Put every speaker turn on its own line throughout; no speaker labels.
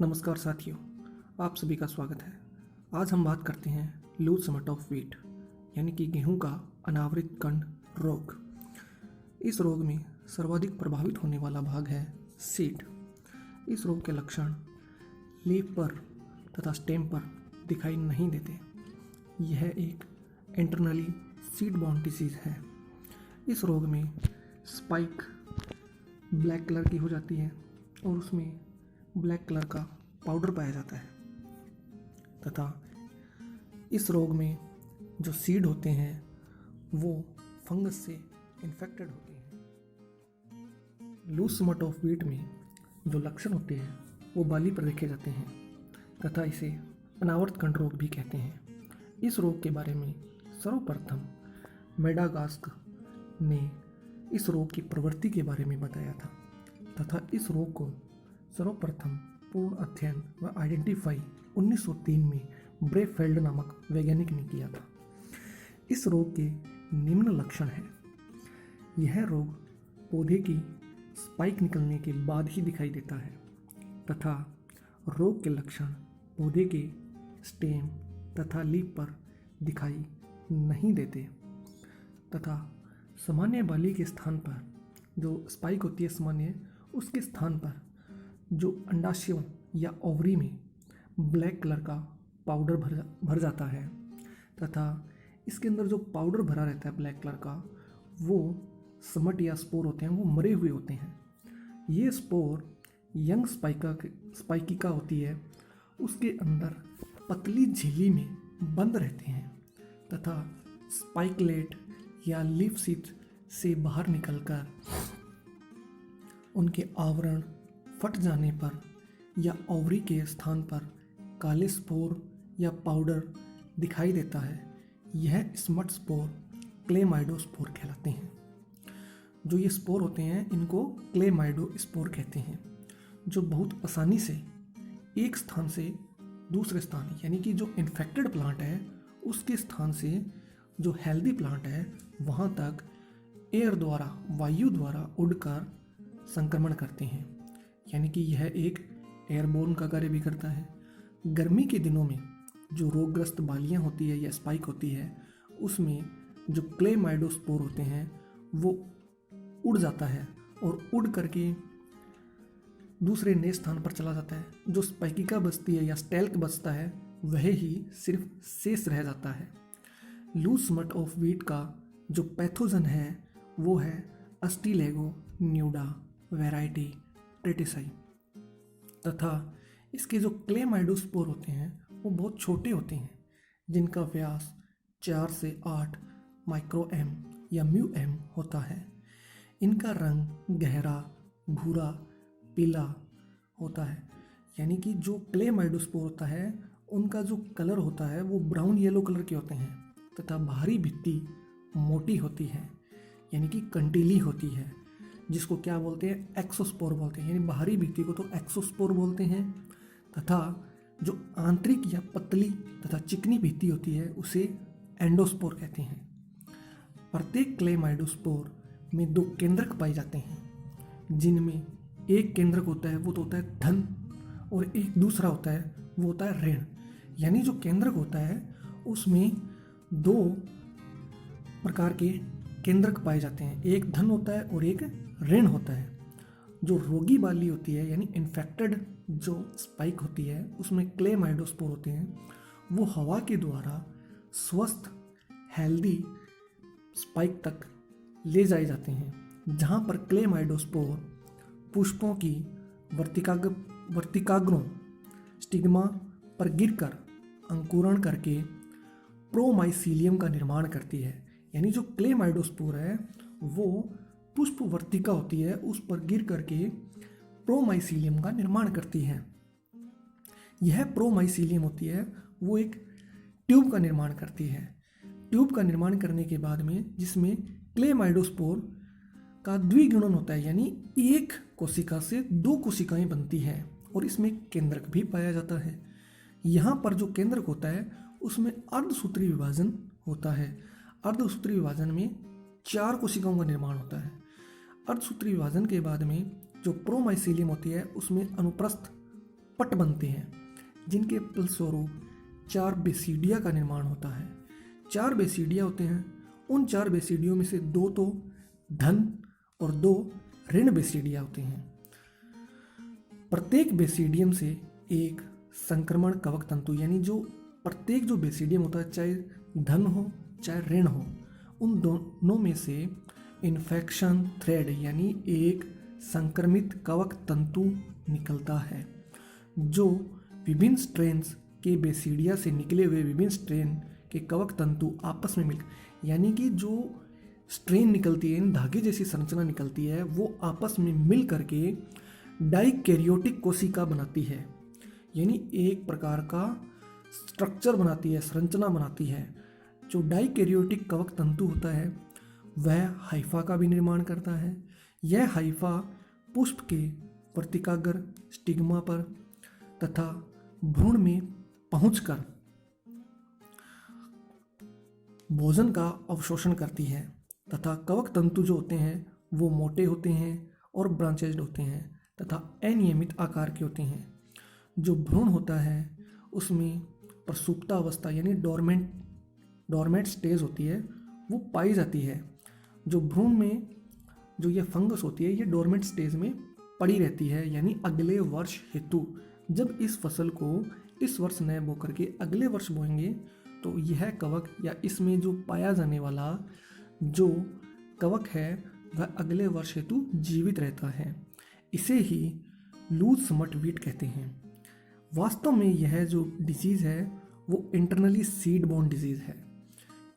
नमस्कार साथियों, आप सभी का स्वागत है। आज हम बात करते हैं लूज समट ऑफ व्हीट यानी कि गेहूं का अनावृत कंड रोग। इस रोग में सर्वाधिक प्रभावित होने वाला भाग है सीड। इस रोग के लक्षण लीफ पर तथा स्टेम पर दिखाई नहीं देते। यह एक इंटरनली सीड बॉर्न डिसीज है। इस रोग में स्पाइक ब्लैक कलर की हो जाती है और उसमें ब्लैक कलर का पाउडर पाया जाता है तथा इस रोग में जो सीड होते हैं वो फंगस से इन्फेक्टेड होते हैं। लूज समट ऑफ व्हीट में जो लक्षण होते हैं वो बाली पर देखे जाते हैं तथा इसे अनावर्त कंड रोग भी कहते हैं। इस रोग के बारे में सर्वप्रथम मेडागास्क ने इस रोग की प्रवृत्ति के बारे में बताया था तथा इस रोग को सर्वप्रथम पूर्ण अध्ययन व आइडेंटिफाई 1903 में ब्रेफेल्ड नामक वैज्ञानिक ने किया था। इस रोग के निम्न लक्षण हैं। यह रोग पौधे की स्पाइक निकलने के बाद ही दिखाई देता है तथा रोग के लक्षण पौधे के स्टेम तथा लीफ पर दिखाई नहीं देते तथा सामान्य बाली के स्थान पर जो स्पाइक होती है सामान्य, उसके स्थान पर जो अंडाशयों या ओवरी में ब्लैक कलर का पाउडर भर जाता है तथा इसके अंदर जो पाउडर भरा रहता है ब्लैक कलर का, वो समट या स्पोर होते हैं, वो मरे हुए होते हैं। ये स्पोर यंग स्पाइकिका होती है, उसके अंदर पतली झिल्ली में बंद रहते हैं तथा स्पाइकलेट या लीफ सीथ से बाहर निकलकर उनके आवरण फट जाने पर या ओवरी के स्थान पर काले स्पोर या पाउडर दिखाई देता है। यह स्मट स्पोर क्लेमाइडोस्पोर कहलाते हैं। जो ये स्पोर होते हैं इनको क्लेमाइडोस्पोर कहते हैं, जो बहुत आसानी से एक स्थान से दूसरे स्थान यानी कि जो इन्फेक्टेड प्लांट है उसके स्थान से जो हेल्दी प्लांट है वहाँ तक एयर द्वारा, वायु द्वारा उड़कर संक्रमण करते हैं। यानी कि यह एक एयरबोर्न का कार्य भी करता है। गर्मी के दिनों में जो रोगग्रस्त बालियाँ होती है या स्पाइक होती है उसमें जो क्लेमाइडोस्पोर होते हैं वो उड़ जाता है और उड़ करके दूसरे नए स्थान पर चला जाता है। जो स्पाइकिका बचती है या स्टेल्क बचता है वह ही सिर्फ शेष रह जाता है। लूज समट ऑफ व्हीट का जो पैथोजन है वो है अस्टिलेगो न्यूडा वैरायटी ट्रेटिसाई तथा इसके जो क्लेमाइडोस्पोर होते हैं वो बहुत छोटे होते हैं, जिनका व्यास 4 से 8 माइक्रो एम या म्यू एम होता है। इनका रंग गहरा भूरा पीला होता है। यानी कि जो क्लेमाइडोस्पोर होता है उनका जो कलर होता है वो ब्राउन येलो कलर के होते हैं तथा बाहरी भित्ति मोटी होती है यानी कि कंटीली होती है, जिसको क्या बोलते हैं एक्सोस्पोर बोलते हैं। यानी बाहरी भित्ति को तो एक्सोस्पोर बोलते हैं तथा जो आंतरिक या पतली तथा चिकनी भित्ति होती है उसे एंडोस्पोर कहते हैं। प्रत्येक क्लेमाइडोस्पोर में 2 केंद्रक पाए जाते हैं, जिनमें एक केंद्रक होता है वो तो होता है धन और एक दूसरा होता है वो होता है ऋण। यानी जो केंद्रक होता है उसमें 2 प्रकार के केंद्रक पाए जाते हैं, एक धन होता है और एक ऋण होता है। जो रोगी बाली होती है यानी इन्फेक्टेड जो स्पाइक होती है उसमें क्लेमाइडोस्पोर होते हैं, वो हवा के द्वारा स्वस्थ हेल्दी स्पाइक तक ले जाए जाते हैं, जहाँ पर क्लेमाइडोस्पोर पुष्पों की वर्तिकाग्रों स्टिग्मा पर गिरकर अंकुरण करके प्रोमाइसीलियम का निर्माण करती है। यानी जो क्लेमाइडोस्पोर है वो पुष्प वर्तिका होती है उस पर गिर करके प्रोमाइसीलियम का निर्माण करती है। यह प्रोमाइसीलियम होती है वो एक ट्यूब का निर्माण करती है। ट्यूब का निर्माण करने के बाद में जिसमें क्लेमाइडोस्पोर का द्विगुणन होता है, यानी एक कोशिका से 2 कोशिकाएं बनती हैं और इसमें केंद्रक भी पाया जाता है। यहाँ पर जो केंद्रक होता है उसमें अर्धसूत्री विभाजन होता है। अर्धसूत्री विभाजन में 4 कोशिकाओं का निर्माण होता है। अर्धसूत्री विभाजन के बाद में जो प्रोमाइसीलियम होती है उसमें अनुप्रस्थ पट बनते हैं, जिनके फलस्वरूप 4 बेसिडिया का निर्माण होता है। 4 बेसिडिया होते हैं। उन 4 बेसिडियों में से 2 तो धन और 2 ऋण बेसिडिया होते हैं। प्रत्येक बेसिडियम से एक संक्रमण कवक तंतु, यानी जो प्रत्येक जो बेसिडियम होता है, चाहे धन हो चाहे ऋण हो, उन दोनों में से इन्फेक्शन थ्रेड यानी एक संक्रमित कवक तंतु निकलता है, जो विभिन्न स्ट्रेन्स के बेसिडिया से निकले हुए विभिन्न स्ट्रेन के कवक तंतु आपस में मिल, यानी कि जो स्ट्रेन निकलती है, धागे जैसी संरचना निकलती है, वो आपस में मिल करके डाइकैरियोटिक कोशिका बनाती है, यानी एक प्रकार का स्ट्रक्चर बनाती है, संरचना बनाती है। जो डाइकैरियोटिक कवक तंतु होता है वह हाइफा का भी निर्माण करता है। यह हाइफा पुष्प के वर्तिकाग्र स्टिग्मा पर तथा भ्रूण में पहुंचकर भोजन का अवशोषण करती है तथा कवक तंतु जो होते हैं वो मोटे होते हैं और ब्रांचेज्ड होते हैं तथा अनियमित आकार के होते हैं। जो भ्रूण होता है उसमें प्रसुप्तावस्था यानी डोरमेंट स्टेज होती है, वो पाई जाती है। जो भ्रूण में जो ये फंगस होती है ये डोरमेंट स्टेज में पड़ी रहती है, यानी अगले वर्ष हेतु जब इस फसल को इस वर्ष न बो करके अगले वर्ष बोएंगे तो यह कवक या इसमें जो पाया जाने वाला जो कवक है वह अगले वर्ष हेतु जीवित रहता है। इसे ही लूज स्मट वीट कहते हैं। वास्तव में यह जो डिजीज़ है वो इंटरनली सीड बोर्न डिजीज़ है,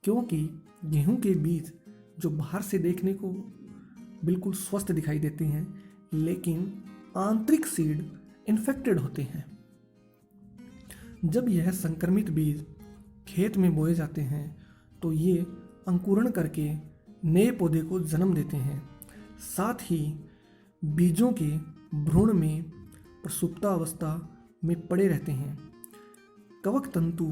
क्योंकि गेहूं के बीज जो बाहर से देखने को बिल्कुल स्वस्थ दिखाई देते हैं, लेकिन आंतरिक सीड इन्फेक्टेड होते हैं। जब यह संक्रमित बीज खेत में बोए जाते हैं तो ये अंकुरण करके नए पौधे को जन्म देते हैं। साथ ही बीजों के भ्रूण में प्रसुप्तावस्था में पड़े रहते हैं। कवक तंतु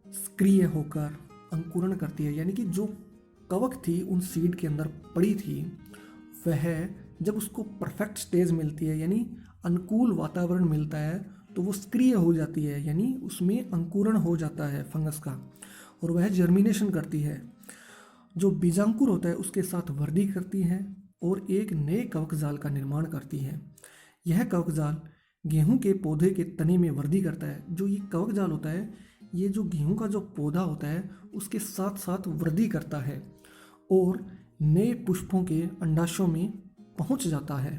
सक्रिय होकर अंकुरण करती है, यानी कि जो कवक थी उन सीड के अंदर पड़ी थी वह जब उसको परफेक्ट स्टेज मिलती है यानी अनुकूल वातावरण मिलता है तो वो सक्रिय हो जाती है, यानी उसमें अंकुरण हो जाता है फंगस का और वह जर्मिनेशन करती है। जो बीजांकुर होता है उसके साथ वृद्धि करती है और एक नए कवक जाल का निर्माण करती है। यह कवक जाल गेहूं के पौधे के तने में वृद्धि करता है। जो ये कवक जाल होता है ये जो गेहूं का जो पौधा होता है उसके साथ साथ वृद्धि करता है और नए पुष्पों के अंडाशयों में पहुंच जाता है।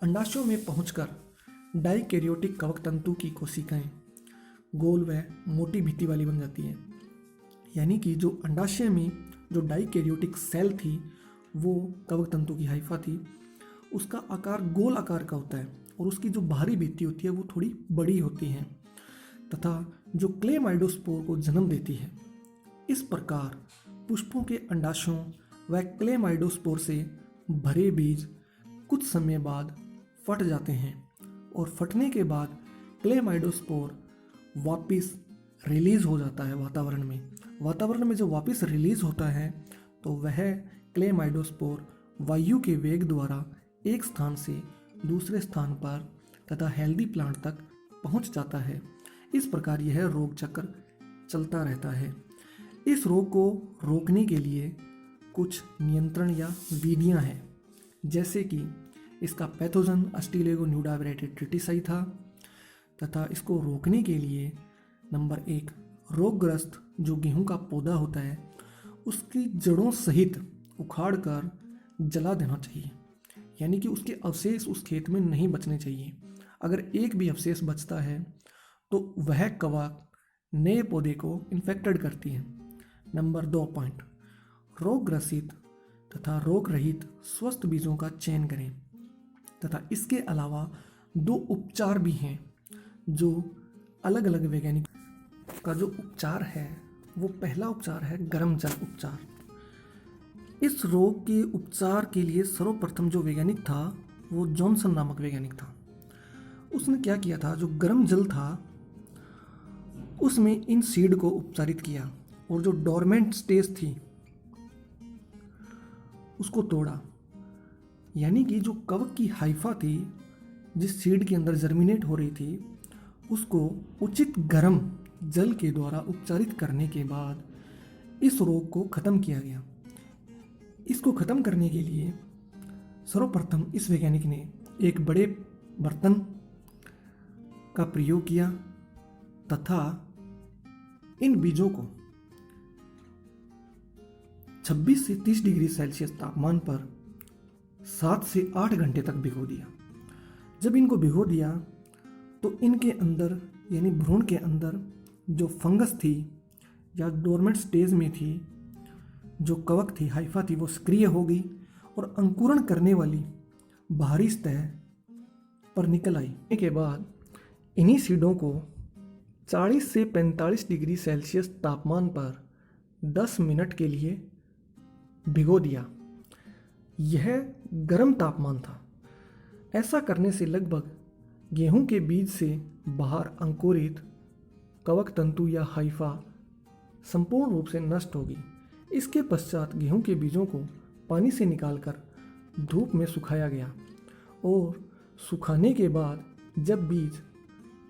अंडाशयों में पहुंचकर डाइकैरियोटिक कवक तंतु की कोशिकाएं गोल व मोटी भित्ति वाली बन जाती हैं, यानी कि जो अंडाशय में जो डाइकैरियोटिक सेल थी वो कवक तंतु की हाइफा थी, उसका आकार गोल आकार का होता है और उसकी जो बाहरी भित्ति होती है वो थोड़ी बड़ी होती है तथा जो क्लेमाइडोस्पोर को जन्म देती है। इस प्रकार पुष्पों के अंडाशयों व क्लेमाइडोस्पोर से भरे बीज कुछ समय बाद फट जाते हैं और फटने के बाद क्लेमाइडोस्पोर वापस रिलीज हो जाता है वातावरण में जो वापस रिलीज होता है तो वह क्लेमाइडोस्पोर वायु के वेग द्वारा एक स्थान से दूसरे स्थान पर तथा हेल्दी प्लांट तक पहुंच जाता है। इस प्रकार यह रोग चक्र चलता रहता है। इस रोग को रोकने के लिए कुछ नियंत्रण या विधियां हैं, जैसे कि इसका पैथोजन अस्टिलेगो न्यूडावेरेटेड ट्रिटिसाई था तथा इसको रोकने के लिए नंबर 1 रोगग्रस्त जो गेहूं का पौधा होता है उसकी जड़ों सहित उखाड़ कर जला देना चाहिए, यानी कि उसके अवशेष उस खेत में नहीं बचने चाहिए। अगर एक भी अवशेष बचता है तो वह कवक नए पौधे को इन्फेक्टेड करती है। नंबर 2 पॉइंट रोग ग्रसित तथा रोग रहित स्वस्थ बीजों का चयन करें तथा इसके अलावा 2 उपचार भी हैं जो अलग अलग वैज्ञानिक का जो उपचार है वो पहला उपचार है गर्म जल उपचार। इस रोग के उपचार के लिए सर्वप्रथम जो वैज्ञानिक था वो जॉनसन नामक वैज्ञानिक था। उसने क्या किया था, जो गर्म जल था उसमें इन सीड को उपचारित किया और जो डोरमेंट स्टेज थी उसको तोड़ा, यानी कि जो कवक की हाइफा थी जिस सीड के अंदर जर्मिनेट हो रही थी उसको उचित गर्म जल के द्वारा उपचारित करने के बाद इस रोग को ख़त्म किया गया। इसको ख़त्म करने के लिए सर्वप्रथम इस वैज्ञानिक ने एक बड़े बर्तन का प्रयोग किया तथा इन बीजों को 26 से 30 डिग्री सेल्सियस तापमान पर 7 से 8 घंटे तक भिगो दिया। जब इनको भिगो दिया तो इनके अंदर यानी भ्रूण के अंदर जो फंगस थी या डोरमेंट स्टेज में थी, जो कवक थी, हाइफा थी, वो सक्रिय हो गई और अंकुरण करने वाली बाहरी सतह पर निकल आई। के बाद इन्हीं सीडों को 40 से 45 डिग्री सेल्सियस तापमान पर 10 मिनट के लिए भिगो दिया। यह गर्म तापमान था। ऐसा करने से लगभग गेहूं के बीज से बाहर अंकुरित कवक तंतु या हाइफा संपूर्ण रूप से नष्ट होगी। इसके पश्चात गेहूं के बीजों को पानी से निकालकर धूप में सुखाया गया और सुखाने के बाद जब बीज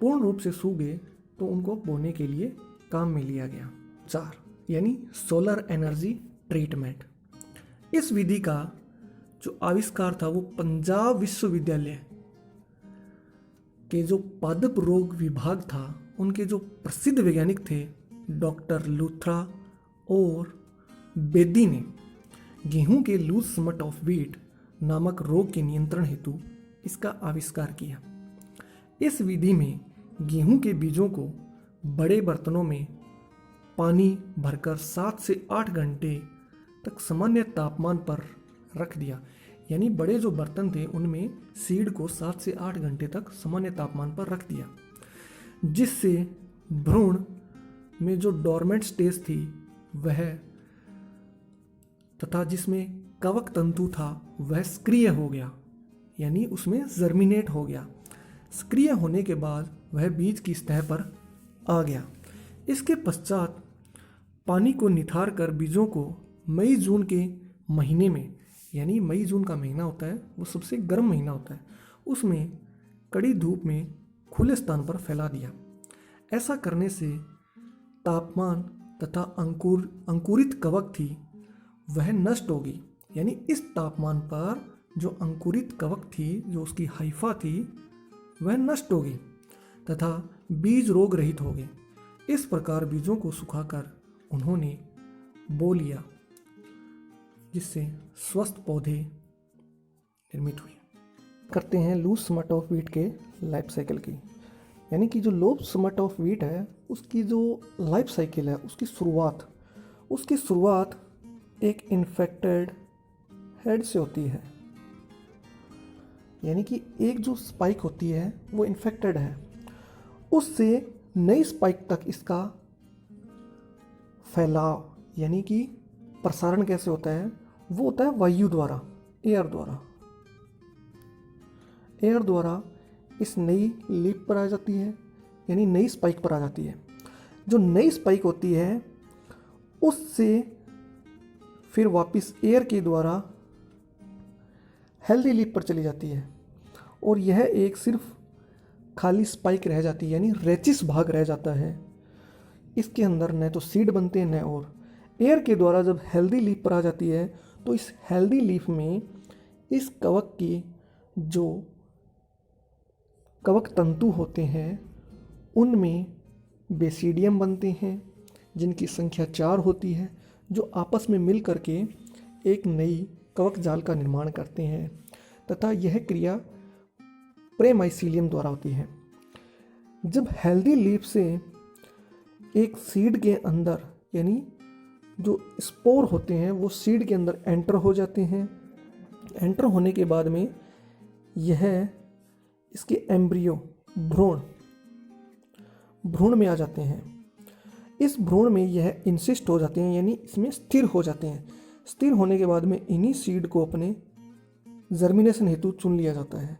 पूर्ण रूप से सूख गए तो उनको बोने के लिए काम में लिया गया। 4 यानी सोलर एनर्जी ट्रीटमेंट। इस विधि का जो आविष्कार था वो पंजाब विश्वविद्यालय के जो पादप रोग विभाग था उनके जो प्रसिद्ध वैज्ञानिक थे डॉक्टर लूथरा और बेदी ने गेहूं के लूज स्मट ऑफ व्हीट नामक रोग के नियंत्रण हेतु इसका आविष्कार किया। इस विधि में गेहूं के बीजों को बड़े बर्तनों में पानी भरकर 7 से 8 घंटे तक सामान्य तापमान पर रख दिया। यानी बड़े जो बर्तन थे उनमें सीड को 7 से 8 घंटे तक सामान्य तापमान पर रख दिया, जिससे भ्रूण में जो डोरमेंट स्टेज थी वह तथा जिसमें कवक तंतु था वह सक्रिय हो गया, यानी उसमें जर्मिनेट हो गया। सक्रिय होने के बाद वह बीज की सतह पर आ गया। इसके पश्चात पानी को निथार कर बीजों को मई जून के महीने में, यानी मई जून का महीना होता है वो सबसे गर्म महीना होता है, उसमें कड़ी धूप में खुले स्थान पर फैला दिया। ऐसा करने से तापमान तथा अंकुरित कवक थी वह नष्ट हो गई। यानी इस तापमान पर जो अंकुरित कवक थी, जो उसकी हाइफा थी, वह नष्ट हो गई तथा बीज रोग रहित हो गए। इस प्रकार बीजों को सुखाकर उन्होंने बो लिया, जिससे स्वस्थ पौधे निर्मित हुए। करते हैं लूज स्मट ऑफ व्हीट के लाइफ साइकिल की। यानी कि जो लूज स्मट ऑफ व्हीट है उसकी जो लाइफ साइकिल है, उसकी शुरुआत एक इन्फेक्टेड हेड से होती है। यानी कि एक जो स्पाइक होती है वो इन्फेक्टेड है, उससे नई स्पाइक तक इसका फैलाव यानी कि प्रसारण कैसे होता है, वो होता है वायु द्वारा, एयर द्वारा इस नई लीफ पर आ जाती है, यानी नई स्पाइक पर आ जाती है। जो नई स्पाइक होती है उससे फिर वापस एयर के द्वारा हेल्दी लीफ पर चली जाती है और यह एक सिर्फ खाली स्पाइक रह जाती है, यानी रेचिस भाग रह जाता है। इसके अंदर न तो सीड बनते हैं न और। एयर के द्वारा जब हेल्दी लीफ पर आ जाती है तो इस हेल्दी लीफ में इस कवक की जो कवक तंतु होते हैं उनमें बेसिडियम बनते हैं, जिनकी संख्या 4 होती है, जो आपस में मिल करके एक नई कवक जाल का निर्माण करते हैं तथा यह क्रिया प्रेमाइसीलियम द्वारा होती है। जब हेल्दी लीफ से एक सीड के अंदर, यानी जो स्पोर होते हैं वो सीड के अंदर एंटर हो जाते हैं। एंटर होने के बाद में यह इसके एम्ब्रियो भ्रूण में आ जाते हैं। इस भ्रूण में यह इंसिस्ट हो जाते हैं, यानी इसमें स्थिर हो जाते हैं। स्थिर होने के बाद में इन्हीं सीड को अपने जर्मिनेशन हेतु चुन लिया जाता है।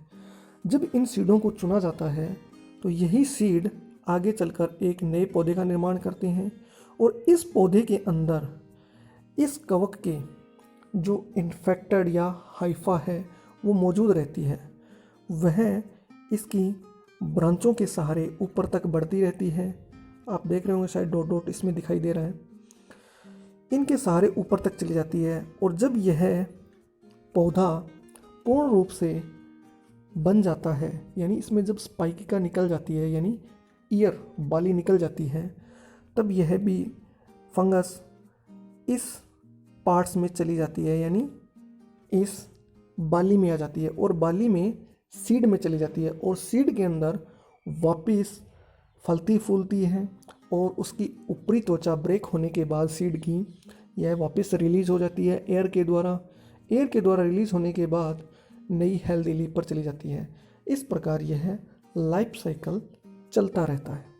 जब इन सीडों को चुना जाता है तो यही सीड आगे चलकर एक नए पौधे का निर्माण करते हैं और इस पौधे के अंदर इस कवक के जो इन्फेक्टेड या हाइफा है वो मौजूद रहती है। वह इसकी ब्रांचों के सहारे ऊपर तक बढ़ती रहती है। आप देख रहे होंगे शायद डॉट डॉट इसमें दिखाई दे रहा है। इनके सहारे ऊपर तक चली जाती है और जब यह पौधा पूर्ण रूप से बन जाता है, यानी इसमें जब स्पाइकिका निकल जाती है, यानी ईयर बाली निकल जाती है, तब यह भी फंगस इस पार्ट्स में चली जाती है, यानी इस बाली में आ जाती है और बाली में सीड में चली जाती है और सीड के अंदर वापस फलती फूलती है और उसकी ऊपरी त्वचा ब्रेक होने के बाद सीड की यह वापस रिलीज हो जाती है एयर के द्वारा रिलीज होने के बाद नई हेल्दी लीफ पर चली जाती है। इस प्रकार यह लाइफ साइकिल चलता रहता है।